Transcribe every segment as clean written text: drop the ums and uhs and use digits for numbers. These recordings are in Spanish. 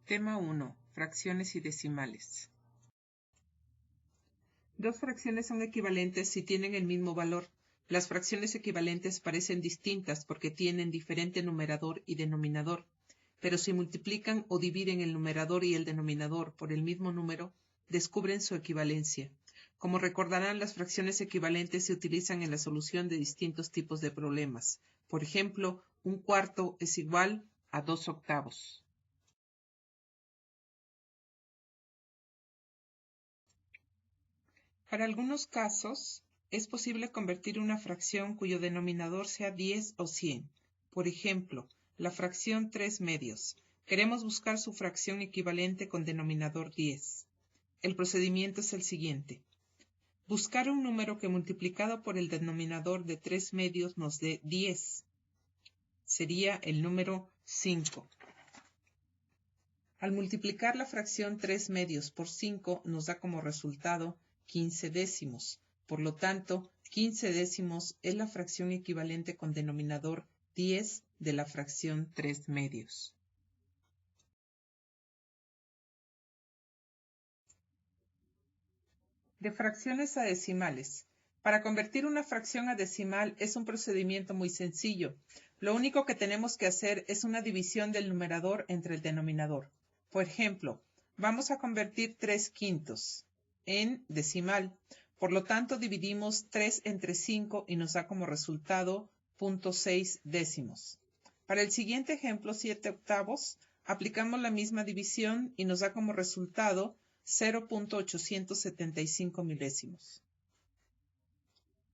Tema 1. Fracciones y decimales. Dos fracciones son equivalentes si tienen el mismo valor. Las fracciones equivalentes parecen distintas porque tienen diferente numerador y denominador, pero si multiplican o dividen el numerador y el denominador por el mismo número, descubren su equivalencia. Como recordarán, las fracciones equivalentes se utilizan en la solución de distintos tipos de problemas. Por ejemplo, 1/4 es igual a 2/8. Para algunos casos, es posible convertir una fracción cuyo denominador sea 10 o 100. Por ejemplo, la fracción 3/2. Queremos buscar su fracción equivalente con denominador 10. El procedimiento es el siguiente. Buscar un número que multiplicado por el denominador de 3/2 nos dé 10. Sería el número 5. Al multiplicar la fracción 3/2 por 5 nos da como resultado 15 décimos. Por lo tanto, 15 décimos es la fracción equivalente con denominador 10 de la fracción 3/2. De fracciones a decimales. Para convertir una fracción a decimal es un procedimiento muy sencillo. Lo único que tenemos que hacer es una división del numerador entre el denominador. Por ejemplo, vamos a convertir 3/5 en decimal. Por lo tanto, dividimos 3 entre 5 y nos da como resultado 0.6 décimos. Para el siguiente ejemplo, 7/8, aplicamos la misma división y nos da como resultado 0.875 milésimos.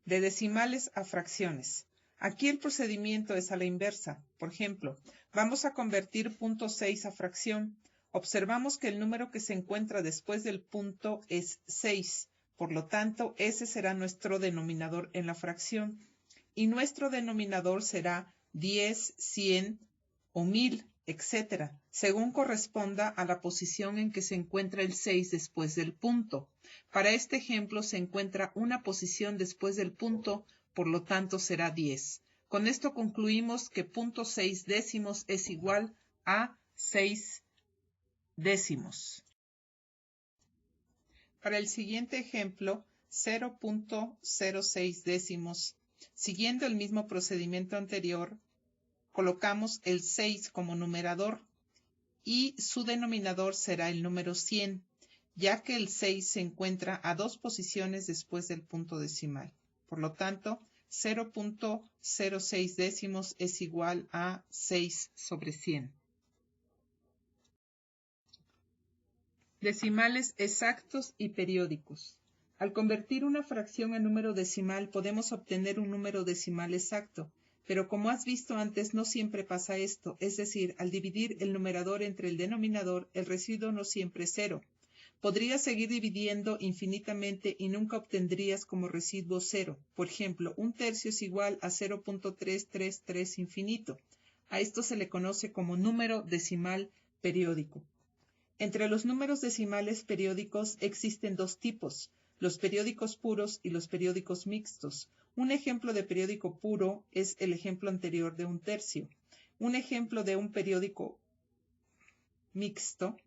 De decimales a fracciones. Aquí el procedimiento es a la inversa. Por ejemplo, vamos a convertir 0.6 a fracción. Observamos que el número que se encuentra después del punto es 6. Por lo tanto, ese será nuestro denominador en la fracción. Y nuestro denominador será 10, 100 o 1000, etc., según corresponda a la posición en que se encuentra el 6 después del punto. Para este ejemplo se encuentra una posición después del punto, por lo tanto será 10. Con esto concluimos que 0.6 décimos es igual a 6 décimos. Para el siguiente ejemplo, 0.06 décimos. Siguiendo el mismo procedimiento anterior, colocamos el 6 como numerador y su denominador será el número 100, ya que el 6 se encuentra a 2 posiciones después del punto decimal. Por lo tanto, 0.06 décimos es igual a 6 sobre 100. Decimales exactos y periódicos. Al convertir una fracción a número decimal podemos obtener un número decimal exacto, pero como has visto antes no siempre pasa esto, es decir, al dividir el numerador entre el denominador, el residuo no siempre es 0. Podrías seguir dividiendo infinitamente y nunca obtendrías como residuo 0. Por ejemplo, 1/3 es igual a 0.333 infinito. A esto se le conoce como número decimal periódico. Entre los números decimales periódicos existen dos tipos, los periódicos puros y los periódicos mixtos. Un ejemplo de periódico puro es el ejemplo anterior de 1/3. Un ejemplo de un periódico mixto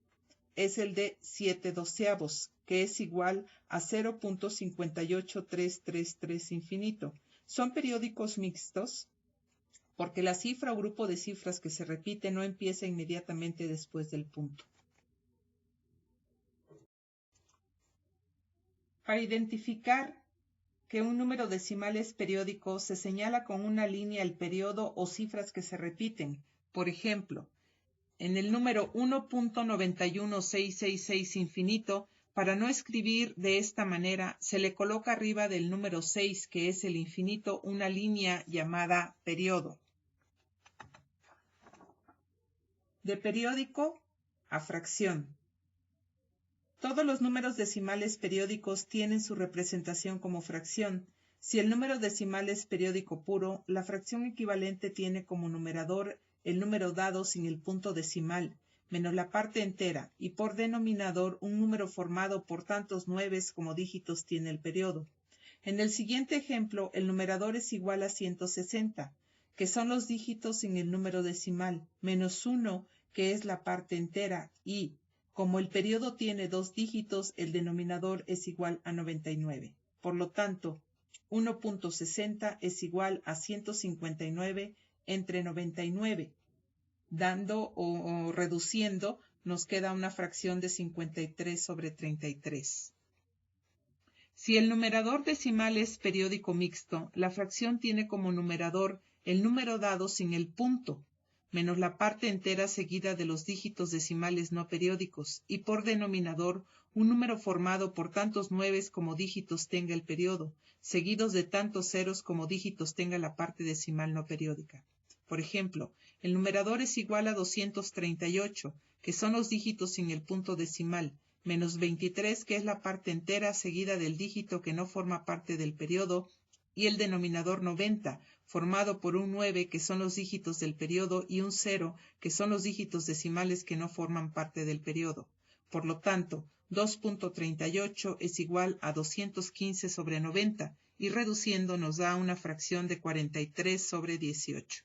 es el de 7/12, que es igual a 0.58333 infinito. Son periódicos mixtos porque la cifra o grupo de cifras que se repite no empieza inmediatamente después del punto. Para identificar que un número decimal es periódico, se señala con una línea el periodo o cifras que se repiten. Por ejemplo, en el número 1.91666 infinito, para no escribir de esta manera, se le coloca arriba del número 6, que es el infinito, una línea llamada periodo. De periódico a fracción. Todos los números decimales periódicos tienen su representación como fracción. Si el número decimal es periódico puro, la fracción equivalente tiene como numerador el número dado sin el punto decimal, menos la parte entera, y por denominador un número formado por tantos nueves como dígitos tiene el periodo. En el siguiente ejemplo, el numerador es igual a 160, que son los dígitos sin el número decimal, menos 1, que es la parte entera, y, como el periodo tiene 2 dígitos, el denominador es igual a 99. Por lo tanto, 1.60 es igual a 159 entre 99. Dando o reduciendo, nos queda una fracción de 53 sobre 33. Si el numerador decimal es periódico mixto, la fracción tiene como numerador el número dado sin el punto, menos la parte entera seguida de los dígitos decimales no periódicos, y por denominador un número formado por tantos nueves como dígitos tenga el periodo, seguidos de tantos ceros como dígitos tenga la parte decimal no periódica. Por ejemplo, el numerador es igual a 238, que son los dígitos sin el punto decimal, menos 23, que es la parte entera seguida del dígito que no forma parte del periodo, y el denominador 90, formado por un 9, que son los dígitos del periodo, y un 0, que son los dígitos decimales que no forman parte del periodo. Por lo tanto, 2.38 es igual a 215 sobre 90, y reduciendo nos da una fracción de 43 sobre 18.